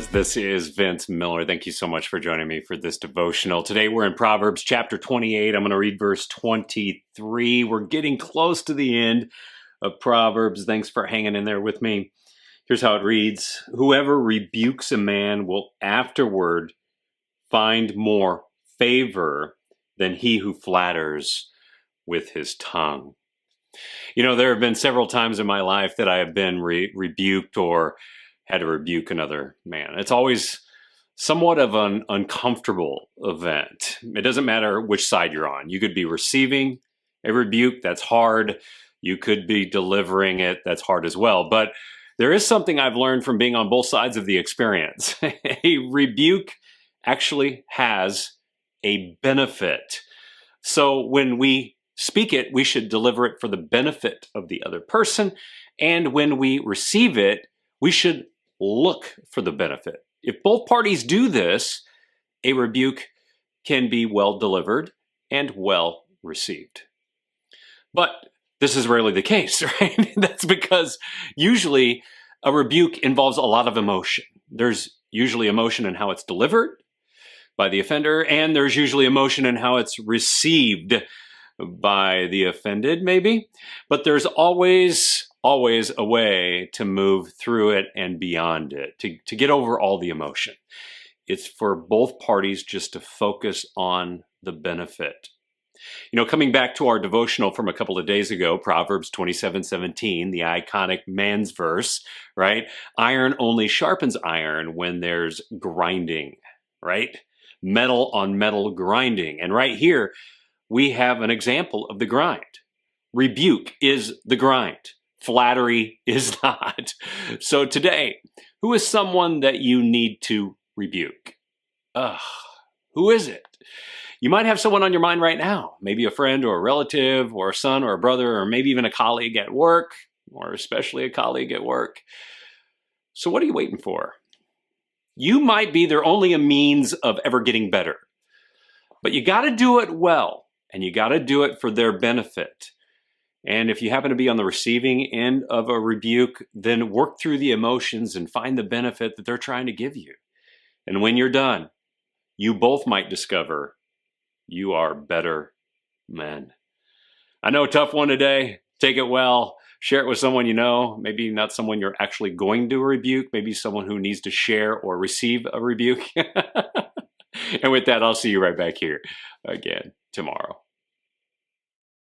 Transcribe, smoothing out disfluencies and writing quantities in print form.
does. This is Vince Miller. Thank you so much for joining me for this devotional. Today we're in Proverbs chapter 28. I'm going to read verse 23. We're getting close to the end of Proverbs. Thanks for hanging in there with me. Here's how it reads. Whoever rebukes a man will afterward find more favor than he who flatters with his tongue. You know, there have been several times in my life that I have been rebuked or had to rebuke another man. It's always somewhat of an uncomfortable event. It doesn't matter which side you're on. You could be receiving a rebuke, that's hard. You could be delivering it, that's hard as well. But there is something I've learned from being on both sides of the experience. A rebuke actually has a benefit. So when we speak it, we should deliver it for the benefit of the other person. And when we receive it, we should look for the benefit. If both parties do this, a rebuke can be well delivered and well received. But this is rarely the case, right? That's because usually a rebuke involves a lot of emotion. There's usually emotion in how it's delivered by the offender, and there's usually emotion in how it's received by the offended, maybe. But there's always a way to move through it and beyond it, to get over all the emotion. It's for both parties just to focus on the benefit. You know, coming back to our devotional from a couple of days ago, Proverbs 27:17, the iconic man's verse, right? Iron only sharpens iron when there's grinding, right? Metal on metal grinding. And right here, we have an example of the grind. Rebuke is the grind. Flattery is not. So today, who is someone that you need to rebuke? Who is it? You might have someone on your mind right now, maybe a friend or a relative or a son or a brother, or maybe even a colleague at work, or especially a colleague at work. So what are you waiting for? You might be their only a means of ever getting better, but you got to do it well, and you got to do it for their benefit. And if you happen to be on the receiving end of a rebuke, then work through the emotions and find the benefit that they're trying to give you. And when you're done, you both might discover you are better men. I know, tough one today. Take it well. Share it with someone you know, maybe not someone you're actually going to rebuke, maybe someone who needs to share or receive a rebuke. And with that, I'll see you right back here again tomorrow.